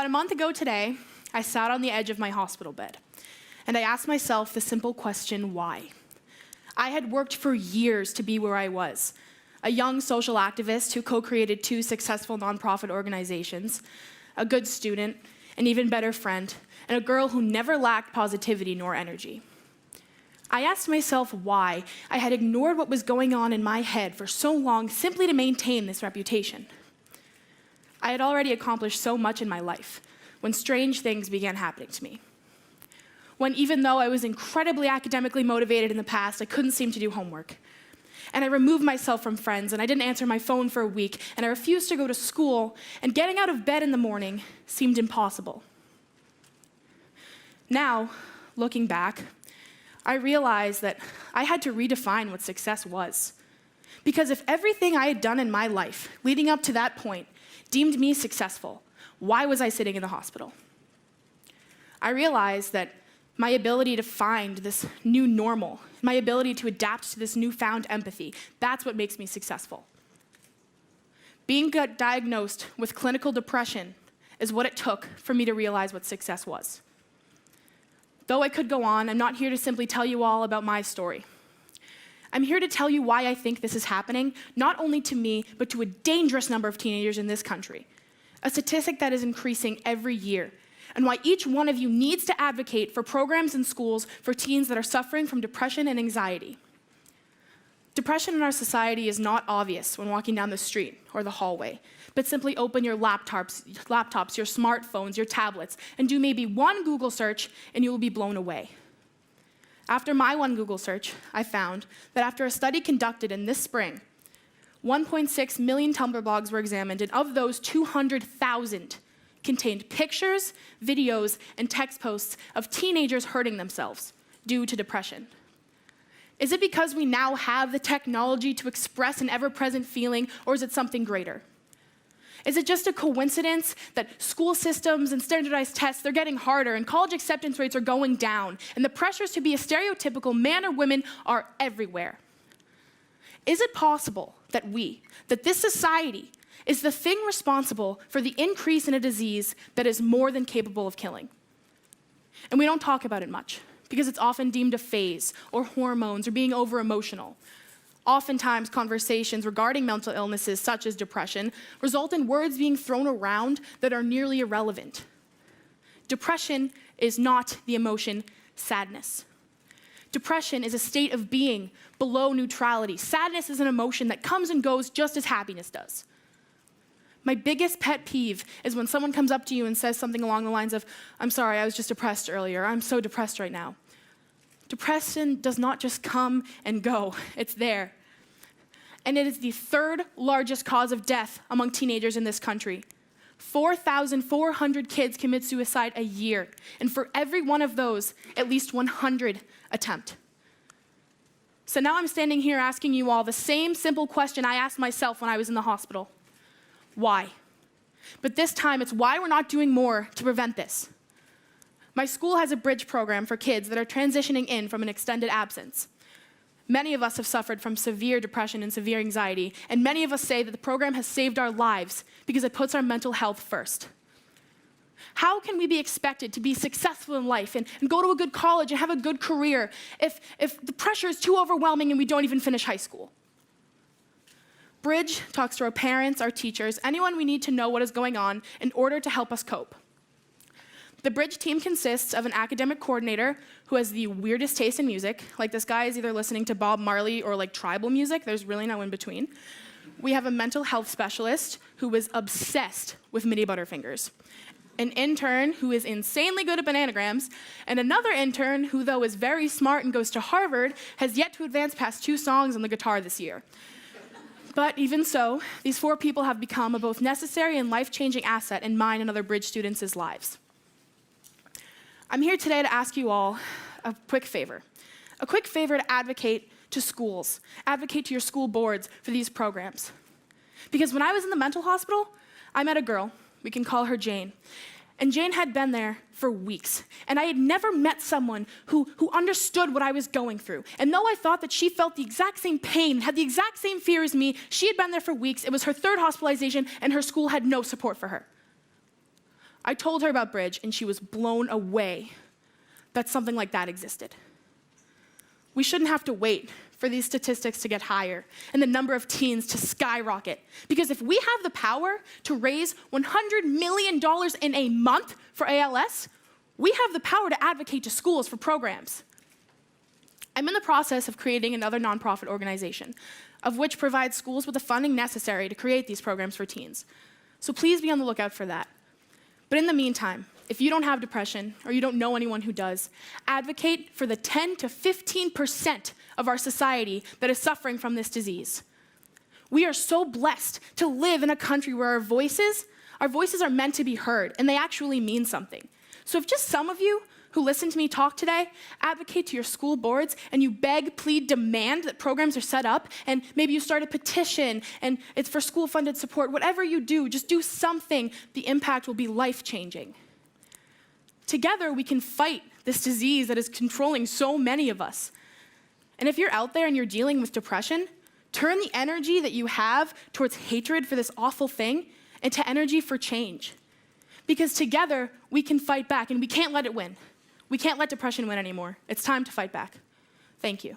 About a month ago today, I sat on the edge of my hospital bed, and I asked myself the simple question, why? I had worked for years to be where I was, a young social activist who co-created 2 successful nonprofit organizations, a good student, an even better friend, and a girl who never lacked positivity nor energy. I asked myself why I had ignored what was going on in my head for so long simply to maintain this reputation. I had already accomplished so much in my life when strange things began happening to me. When even though I was incredibly academically motivated in the past, I couldn't seem to do homework. And I removed myself from friends, and I didn't answer my phone for a week, and I refused to go to school, and getting out of bed in the morning seemed impossible. Now, looking back, I realized that I had to redefine what success was. Because if everything I had done in my life leading up to that point deemed me successful, why was I sitting in the hospital? I realized that my ability to find this new normal, my ability to adapt to this newfound empathy, that's what makes me successful. Being diagnosed with clinical depression is what it took for me to realize what success was. Though I could go on, I'm not here to simply tell you all about my story. I'm here to tell you why I think this is happening, not only to me, but to a dangerous number of teenagers in this country, a statistic that is increasing every year, and why each one of you needs to advocate for programs in schools for teens that are suffering from depression and anxiety. Depression in our society is not obvious when walking down the street or the hallway, but simply open your laptops, your smartphones, your tablets, and do maybe one Google search, and you will be blown away. After my one Google search, I found that after a study conducted in this spring, 1.6 million Tumblr blogs were examined, and of those, 200,000 contained pictures, videos, and text posts of teenagers hurting themselves due to depression. Is it because we now have the technology to express an ever-present feeling, or is it something greater? Is it just a coincidence that school systems and standardized tests, they're getting harder, and college acceptance rates are going down, and the pressures to be a stereotypical man or woman are everywhere? Is it possible that this society, is the thing responsible for the increase in a disease that is more than capable of killing? And we don't talk about it much, because it's often deemed a phase, or hormones, or being over-emotional. Oftentimes, conversations regarding mental illnesses, such as depression, result in words being thrown around that are nearly irrelevant. Depression is not the emotion sadness. Depression is a state of being below neutrality. Sadness is an emotion that comes and goes just as happiness does. My biggest pet peeve is when someone comes up to you and says something along the lines of, "I'm sorry, I was just depressed earlier. I'm so depressed right now." Depression does not just come and go, it's there. And it is the 3rd largest cause of death among teenagers in this country. 4,400 kids commit suicide a year, and for every one of those, at least 100 attempt. So now I'm standing here asking you all the same simple question I asked myself when I was in the hospital. Why? But this time, it's why we're not doing more to prevent this. My school has a bridge program for kids that are transitioning in from an extended absence. Many of us have suffered from severe depression and severe anxiety, and many of us say that the program has saved our lives because it puts our mental health first. How can we be expected to be successful in life and go to a good college and have a good career if the pressure is too overwhelming and we don't even finish high school? Bridge talks to our parents, our teachers, anyone we need to know what is going on in order to help us cope. The Bridge team consists of an academic coordinator who has the weirdest taste in music, like this guy is either listening to Bob Marley or like tribal music, there's really no in between. We have a mental health specialist who was obsessed with Mini Butterfingers, an intern who is insanely good at bananagrams, and another intern who, though is very smart and goes to Harvard, has yet to advance past 2 songs on the guitar this year. But even so, these 4 people have become a both necessary and life-changing asset in mine and other Bridge students' lives. I'm here today to ask you all a quick favor to advocate to schools, advocate to your school boards for these programs. Because when I was in the mental hospital, I met a girl, we can call her Jane, and Jane had been there for weeks, and I had never met someone who understood what I was going through. And though I thought that she felt the exact same pain, had the exact same fear as me, she had been there for weeks, it was her 3rd hospitalization, and her school had no support for her. I told her about Bridge, and she was blown away that something like that existed. We shouldn't have to wait for these statistics to get higher and the number of teens to skyrocket. Because if we have the power to raise $100 million in a month for ALS, we have the power to advocate to schools for programs. I'm in the process of creating another nonprofit organization, of which provides schools with the funding necessary to create these programs for teens. So please be on the lookout for that. But in the meantime, if you don't have depression or you don't know anyone who does, advocate for the 10 to 15% of our society that is suffering from this disease. We are so blessed to live in a country where our voices are meant to be heard, and they actually mean something. So if just some of you who listen to me talk today advocate to your school boards and you beg, plead, demand that programs are set up, and maybe you start a petition and it's for school-funded support, whatever you do, just do something, the impact will be life-changing. Together, we can fight this disease that is controlling so many of us. And if you're out there and you're dealing with depression, turn the energy that you have towards hatred for this awful thing into energy for change. Because together, we can fight back, and we can't let it win. We can't let depression win anymore. It's time to fight back. Thank you.